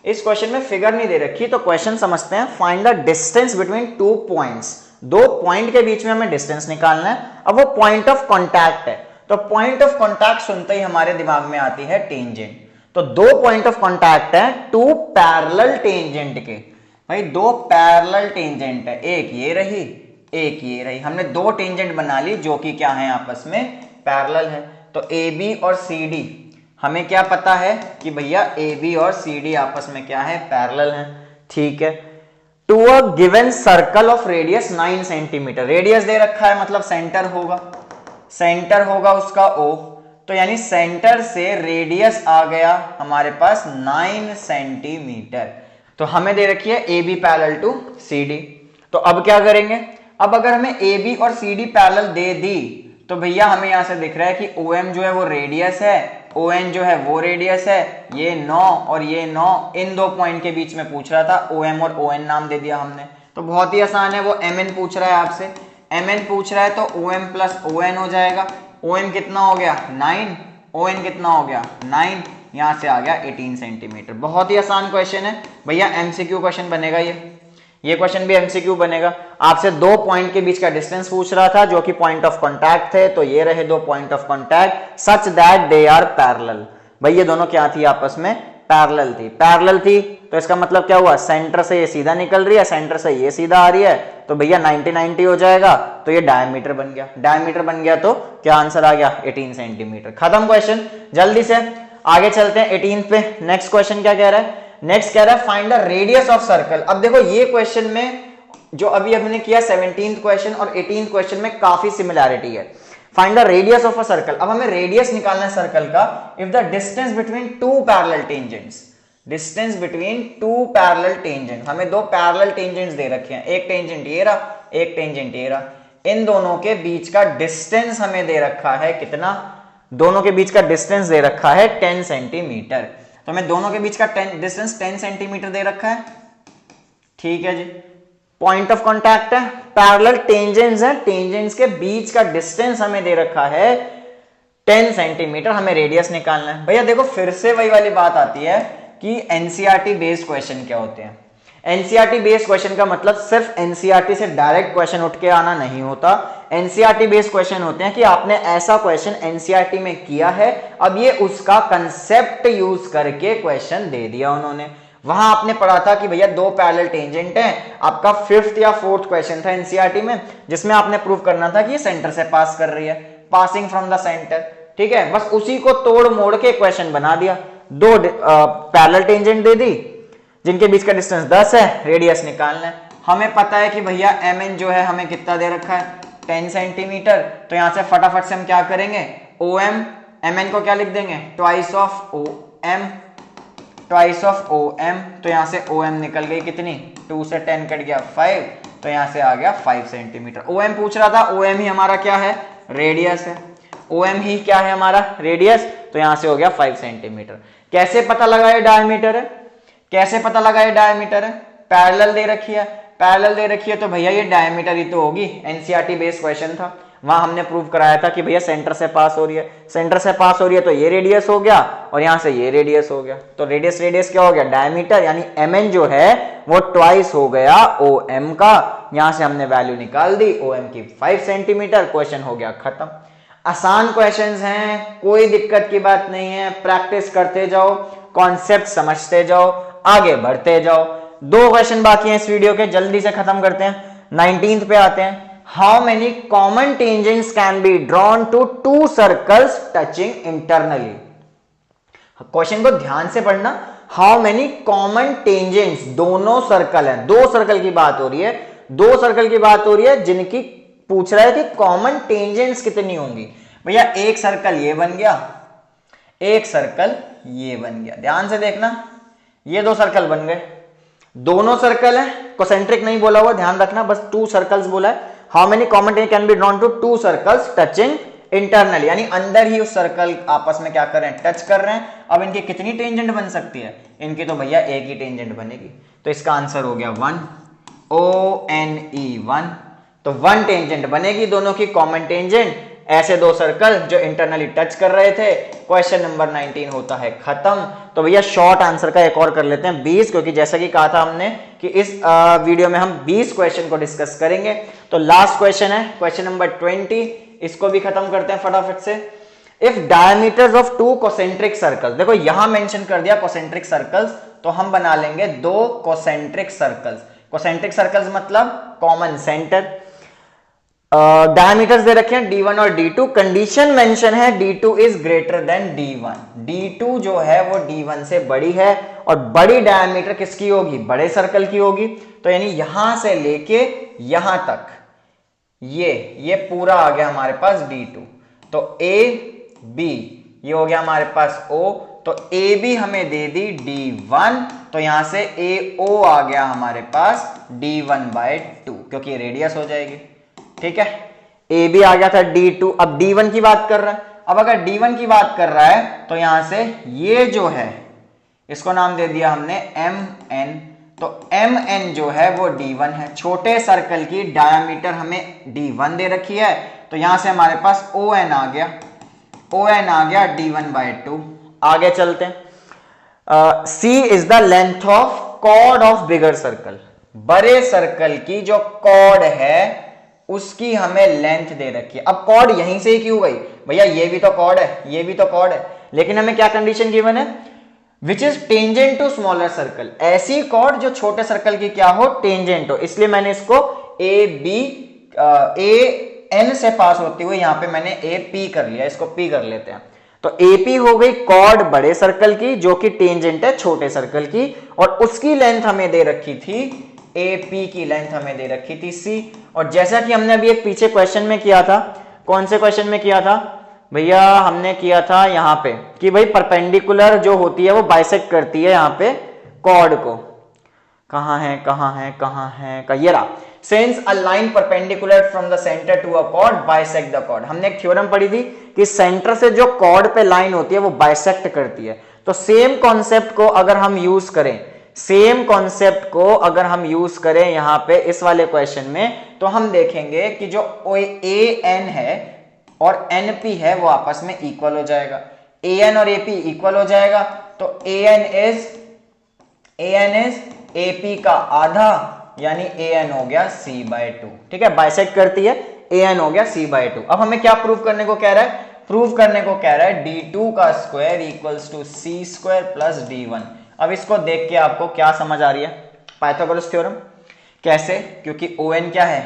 इस क्वेश्चन में फिगर नहीं दे रखी, तो क्वेश्चन समझते हैं। Find the distance between two points, दो पॉइंट के बीच में हमें डिस्टेंस निकालना है। अब वो पॉइंट ऑफ कांटेक्ट है, तो पॉइंट ऑफ कांटेक्ट सुनते ही हमारे दिमाग में आती है टेंजेंट। तो दो पॉइंट ऑफ कांटेक्ट है टू पैरेलल टेंजेंट के, भाई दो पैरेलल टेंजेंट है, एक ये रही एक ये रही। हमने दो टेंजेंट बना ली जो कि क्या है आपस में पैरेलल है। तो AB और CD, हमें क्या पता है कि भैया AB और CD आपस में क्या है, पैरेलल है, ठीक है। To a given circle of radius 9 centimetre, radius दे रखा है मतलब सेंटर होगा, सेंटर होगा उसका O, तो यानी सेंटर से रेडियस आ गया हमारे पास 9 सेंटीमीटर। तो हमें दे रखी है A B parallel to C D. तो अब क्या करेंगे, अब अगर हमें ए बी और सी डी पैरेलल दे दी तो भैया हमें यहां से दिख रहा है कि ओ एम जो है वो रेडियस है, ओ एन जो है वो रेडियस है, ये 9 और ये 9, इन दो पॉइंट के बीच में पूछ रहा था, ओ एम और ओ एन नाम दे दिया हमने। तो बहुत ही आसान है, वो एम एन पूछ रहा है आपसे, एम एन पूछ रहा है तो O M plus O N हो जाएगा। ओ एम कितना हो गया 9, ओ एन कितना हो गया 9, यहां से आ गया 18 सेंटीमीटर। बहुत ही आसान क्वेश्चन है भैया, एमसीक्यू क्वेश्चन बनेगा ये क्वेश्चन भी एमसीक्यू बनेगा। आपसे दो पॉइंट के बीच का डिस्टेंस पूछ रहा था जो कि पॉइंट ऑफ कांटेक्ट थे, तो ये रहे दो point of contact such that they are parallel. भाई ये दोनों क्या थी, आपस में पैरेलल थी। पैरेलल थी तो इसका मतलब क्या हुआ, सेंटर से ये सीधा निकल रही है, सेंटर से ये सीधा आ रही है, तो भैया 90-90 हो जाएगा, तो ये डायमीटर बन गया। डायमीटर बन गया तो क्या आंसर आ गया 18 सेंटीमीटर। खत्म क्वेश्चन। जल्दी से आगे चलते हैं 18 पे। नेक्स्ट क्वेश्चन क्या कह रहा है, नेक्स्ट कह रहा है find the radius of circle. अब देखो ये क्वेश्चन में जो अभी हमने किया 17th क्वेश्चन और 18th क्वेश्चन में काफी सिमिलैरिटी है। Find the radius of a circle. अब हमें रेडियस निकालना है सर्कल का। If the distance between to parallel tangents, distance between to parallel tangents, हमें दो पैरेलल टेंजेंट्स दे रखे हैं, एक टेंजेंट ये रहा, एक टेंजेंट ये रहा, इन दोनों के बीच का डिस्टेंस हमें दे रखा है कितना, दोनों के बीच का डिस्टेंस दे रखा है 10 सेंटीमीटर। तो हमें दोनों के बीच का डिस्टेंस 10 सेंटीमीटर दे रखा है, ठीक है जी। पॉइंट ऑफ कांटेक्ट है, पैरेलल टेंजेंट्स है, टेंजेंट्स के बीच का डिस्टेंस हमें दे रखा है 10 सेंटीमीटर, हमें रेडियस निकालना है। भैया देखो फिर से वही वाली बात आती है कि एनसीईआरटी बेस्ड क्वेश्चन क्या होते हैं। एनसीईआरटी बेस्ड क्वेश्चन का मतलब सिर्फ एनसीईआरटी से डायरेक्ट क्वेश्चन उठ के आना नहीं होता। एनसीईआरटी बेस्ड क्वेश्चन होते हैं कि आपने ऐसा क्वेश्चन एनसीईआरटी में किया है, अब ये उसका कंसेप्ट यूज करके क्वेश्चन दे दिया उन्होंने। वहां आपने पढ़ा था कि भैया दो पैरेलल टेंजेंट हैं, आपका 5th या 4th क्वेश्चन था एनसीईआरटी में, जिसमें आपने प्रूव करना था कि ये सेंटर से पास कर रही है, पासिंग फ्रॉम द सेंटर, ठीक है। बस उसी को तोड़ मोड़ के क्वेश्चन बना दिया। दो पैरेलल टेंजेंट दे दी जिनके बीच का डिस्टेंस 10 है, रेडियस निकालना है। हमें पता है कि भैया एम एन जो है हमें कितना दे रखा है 10 सेंटीमीटर, तो यहां से फटाफट से हम क्या करेंगे, ओ एम, एम एन को क्या लिख देंगे twice of O M, twice of O M, तो यहां से ओ एम निकल गई कितनी, 2 से 10 कट गया 5, तो यहां से आ गया 5 सेंटीमीटर। ओ एम पूछ रहा था, ओ एम ही हमारा क्या है, रेडियस है, ओ एम ही क्या है हमारा रेडियस, तो यहां से हो गया 5 सेंटीमीटर। कैसे पता लगा ये डायमीटर है, कैसे पता लगा ये डायमीटर है, पैरेलल दे रखी है, पैरेलल दे रखी है तो भैया ये डायमीटर ही तो होगी। एनसीईआरटी बेस्ड क्वेश्चन था, वहां हमने प्रूव कराया था कि भैया सेंटर से पास हो रही है, सेंटर से पास हो रही है तो ये रेडियस हो गया और यहां से ये रेडियस हो गया, तो रेडियस रेडियस क्या हो गया डायमीटर, यानी एम एन जो है वो ट्वाइस हो गया ओ एम का। यहां से हमने वैल्यू निकाल दी ओ एम की 5 सेंटीमीटर, क्वेश्चन हो गया खत्म। आसान क्वेश्चंस हैं, कोई दिक्कत की बात नहीं है, प्रैक्टिस करते जाओ, कॉन्सेप्ट समझते जाओ, आगे बढ़ते जाओ। 2 क्वेश्चन बाकी हैं इस वीडियो के, जल्दी से खत्म करते हैं। 19th पे आते हैं। How many common tangents can be drawn to 2 circles touching internally. Question को ध्यान से पढ़ना। हाउ मेनी कॉमन टेंजेंट्स, दोनों सर्कल है, 2 सर्कल की बात हो रही है, 2 सर्कल की बात हो रही है जिनकी पूछ रहा है कि कॉमन टेंजेंट्स कितनी होंगी। भैया एक सर्कल ये बन गया, एक सर्कल ये बन गया, ध्यान से देखना, ये 2 सर्कल बन गए, दोनों सर्कल है, कोसेंट्रिक नहीं बोला हुआ, ध्यान रखना, बस 2 सर्कल्स बोला है। How many common tangent can be drawn to 2 circles touching internally, यानी अंदर ही उस सर्कल आपस में क्या कर रहे हैं, टच कर रहे हैं। अब इनकी कितनी टेंजेंट बन सकती है, इनकी तो भैया एक ही टेंजेंट बनेगी, तो इसका आंसर हो गया 1, ONE1, तो 1 टेंजेंट बनेगी दोनों की कॉमन टेंजेंट। ऐसे 2 सर्कल जो इंटरनली टच कर रहे थे। क्वेश्चन नंबर 19 होता है खत्म। तो भैया शॉर्ट आंसर का एक और कर लेते हैं 20, क्योंकि जैसा कि कहा था हमने कि इस वीडियो में हम 20 क्वेश्चन को डिस्कस करेंगे। तो लास्ट क्वेश्चन है क्वेश्चन नंबर 20, इसको भी खत्म करते हैं फटाफट से। If diameters of 2 concentric circles, देखो यहां मेंशन कर दिया कोसेंट्रिक सर्कल्स, तो हम बना लेंगे 2 कोसेंट्रिक सर्कल्स। कोसेंट्रिक सर्कल्स मतलब कॉमन सेंटर। डायमीटर्स दे रखे हैं D1 और D2, कंडीशन मेंशन है D2 is greater than D1, D2 जो है वो D1 से बड़ी है, और बड़ी डायमीटर किसकी होगी, बड़े सर्कल की होगी। तो यानी यहां से लेके यहां तक ये पूरा आ गया हमारे पास D2, तो A B ये हो गया हमारे पास O, तो ए बी हमें दे दी D1, तो यहां से AO आ गया हमारे पास D1/2, क्योंकि रेडियस हो जाएगी। ठीक है, ए बी आ गया था D2, अब D1 की बात कर रहा है। अब अगर D1 की बात कर रहा है तो यहां से ये जो है इसको नाम दे दिया हमने MN, तो MN जो है वो D1 है। छोटे सर्कल की डायमीटर हमें D1 दे रखी है, तो यहां से हमारे पास ON आ गया, ON आ गया D1/2। आगे चलते हैं। C is the length of chord of bigger circle, बड़े सर्कल की जो कॉर्ड है उसकी हमें लेंथ दे रखी है। अब कॉर्ड यहीं से ही क्यों गई भैया, ये भी तो कॉर्ड है, ये भी तो कॉर्ड है, लेकिन हमें क्या कंडीशन गिवन है, which is tangent to smaller circle, ऐसी कॉर्ड जो छोटे सर्कल की क्या हो, टेंजेंट हो। इसलिए मैंने इसको AN से पास होती हुई यहां पे मैंने AP कर लिया, इसको P कर लेते हैं। तो AP हो गई कॉर्ड बड़े सर्कल की जो कि टेंजेंट है छोटे सर्कल की, और उसकी लेंथ हमें दे रखी थी AP की लेंथ हमें दे रखी थी C। और जैसा कि हमने अभी एक पीछे क्वेश्चन में किया था, कौन से क्वेश्चन में किया था भैया, हमने किया था यहां पे कि भाई परपेंडिकुलर जो होती है वो बाइसेक्ट करती है यहां पे कॉर्ड को। कहां है कहां है कहां है, ये रहा, since a line perpendicular from the centre to a chord bisect the chord. हमने एक थ्योरम पढ़ी थी कि सेंटर से जो कॉर्ड पे लाइन होती है वो बाइसेक्ट करती है। तो सेम कॉन्सेप्ट को अगर हम यूज करें, सेम कॉन्सेप्ट को अगर हम यूज करें यहां पे इस वाले क्वेश्चन में, तो हम देखेंगे कि जो AN है और NP है वो आपस में इक्वल हो जाएगा, AN और AP इक्वल हो जाएगा, तो AN इज AP का आधा, यानी AN हो गया C/2। ठीक है, बाइसेक्ट करती है, AN हो गया C/2। अब हमें क्या प्रूव करने को कह रहा है, प्रूव करने को कह रहा है D2 का square equals to C² plus D1। अब इसको देख के आपको क्या समझ आ रही है, पाइथागोरस थ्योरम। कैसे, क्योंकि ON क्या है,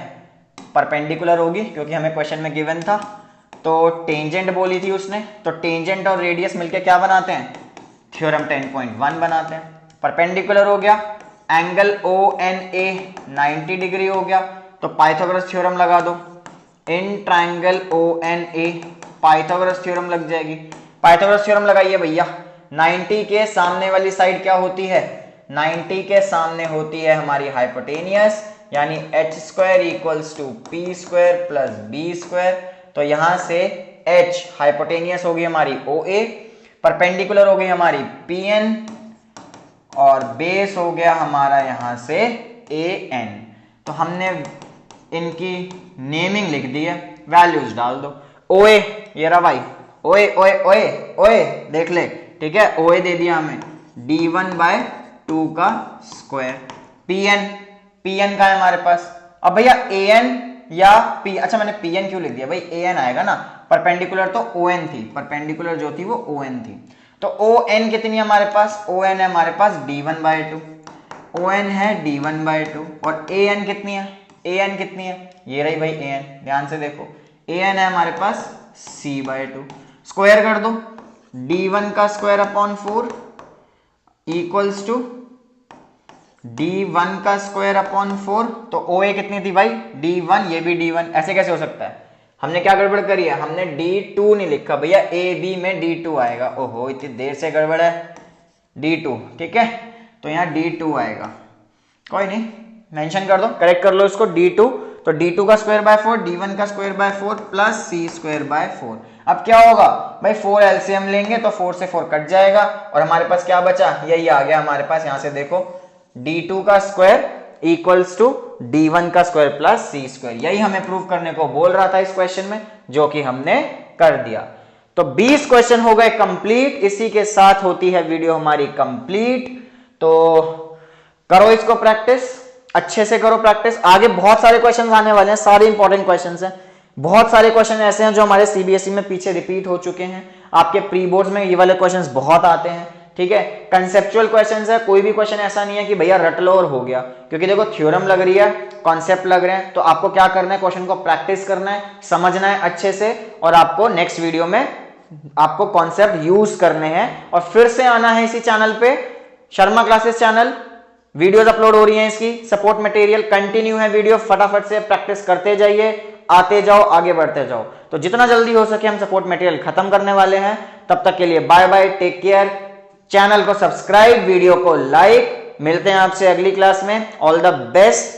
परपेंडिकुलर होगी, क्योंकि हमें क्वेश्चन में गिवन था, तो टेंजेंट बोली थी उसने, तो टेंजेंट और रेडियस मिलके क्या बनाते हैं, थ्योरम 10.1 बनाते हैं। परपेंडिकुलर हो गया, एंगल ONA 90 डिग्री हो गया, तो पाइथागोरस थ्योरम लगा दो, in triangle ONA Pythagoras theorem लग जाएगी। पाइथागोरस थ्योरम लगाइए भैया, 90 के सामने वाली साइड क्या होती है, 90 के सामने होती है हमारी हाइपोटेनियस, यानी h² equals to P² plus B²। तो यहां से h हाइपोटेनियस होगी हमारी OA, परपेंडिकुलर हो गई हमारी PN, और बेस हो गया हमारा यहां से AN। तो हमने इनकी नेमिंग लिख दी है, वैल्यूज डाल दो। OA ये रहा भाई, OA OA OA OA देख ले, ठीक है, OA दे दिया हमें D1/2 का स्क्वायर। PN का है हमारे पास। अब भैया AN या P, अच्छा मैंने PN क्यों लिख दिया भाई, AN आएगा ना, परपेंडिकुलर तो ON थी, परपेंडिकुलर जो थी वो ON थी, तो ON कितनी है हमारे पास, ON है हमारे पास D1/2, ON है D1/2, और AN कितनी है, AN कितनी है, ये रही भाई AN, ध्यान से देखो, AN है हमारे पास C/2। स्क्वायर कर दो, D1 का square upon 4 equals to D1 का स्क्वायर अपॉन 4, तो OA कितनी थी भाई, D1, ये भी D1, ऐसे कैसे हो सकता है, हमने क्या गड़बड़ करी है, हमने D2 नहीं लिखा भैया, AB में D2 आएगा, ओहो इतनी देर से गड़बड़ है, D2, ठीक है, तो यहाँ D2 आएगा, कोई नहीं, मेंशन कर दो, करेक्ट कर लो इसको, D2, तो D2 का स्क्वायर बाय 4, D1 का स्क्वायर बाय 4 प्लस C²/4। अब क्या होगा भाई, 4 LCM लेंगे तो 4 से 4 कट जाएगा, और हमारे पास क्या बचा, यही आ गया हमारे पास, यहां से देखो D2 का स्क्वायर इक्वल्स टू D1 का स्क्वायर प्लस C²। यही हमें प्रूव करने को बोल रहा था इस क्वेश्चन में, जो कि हमने कर दिया। तो 20 क्वेश्चन हो गए कंप्लीट, इसी के साथ होती है वीडियो हमारी कंप्लीट। तो करो इसको प्रैक्टिस, अच्छे से करो प्रैक्टिस, आगे बहुत सारे क्वेश्चन आने वाले हैं, सारे इंपॉर्टेंट क्वेश्चन हैं, बहुत सारे क्वेश्चन ऐसे हैं जो हमारे CBSE में पीछे रिपीट हो चुके हैं, आपके प्री बोर्ड्स में ये वाले क्वेश्चंस बहुत आते हैं, ठीक है, कंसेप्चुअल क्वेश्चंस है, कोई भी क्वेश्चन ऐसा नहीं है कि भैया रट लो और हो गया, क्योंकि देखो थ्योरम लग रही है, कॉन्सेप्ट लग रहे हैं, तो आपको क्या करना है, क्वेश्चन को प्रैक्टिस करना है, समझना है अच्छे से, और आपको नेक्स्ट वीडियो में आपको कॉन्सेप्ट यूज करने हैं, और फिर से आना है इसी चैनल पे, Sharma classes channel, videos upload हो रही हैं इसकी, सपोर्ट मटेरियल कंटिन्यू है, वीडियो फटाफट से प्रैक्टिस करते जाइए, आते जाओ, आगे बढ़ते जाओ। तो जितना जल्दी हो सके हम सपोर्ट मटेरियल खत्म करने वाले हैं, तब तक के लिए bye bye, take care, channel को सब्सक्राइब, वीडियो को लाइक। मिलते हैं आपसे अगली क्लास में। All the best.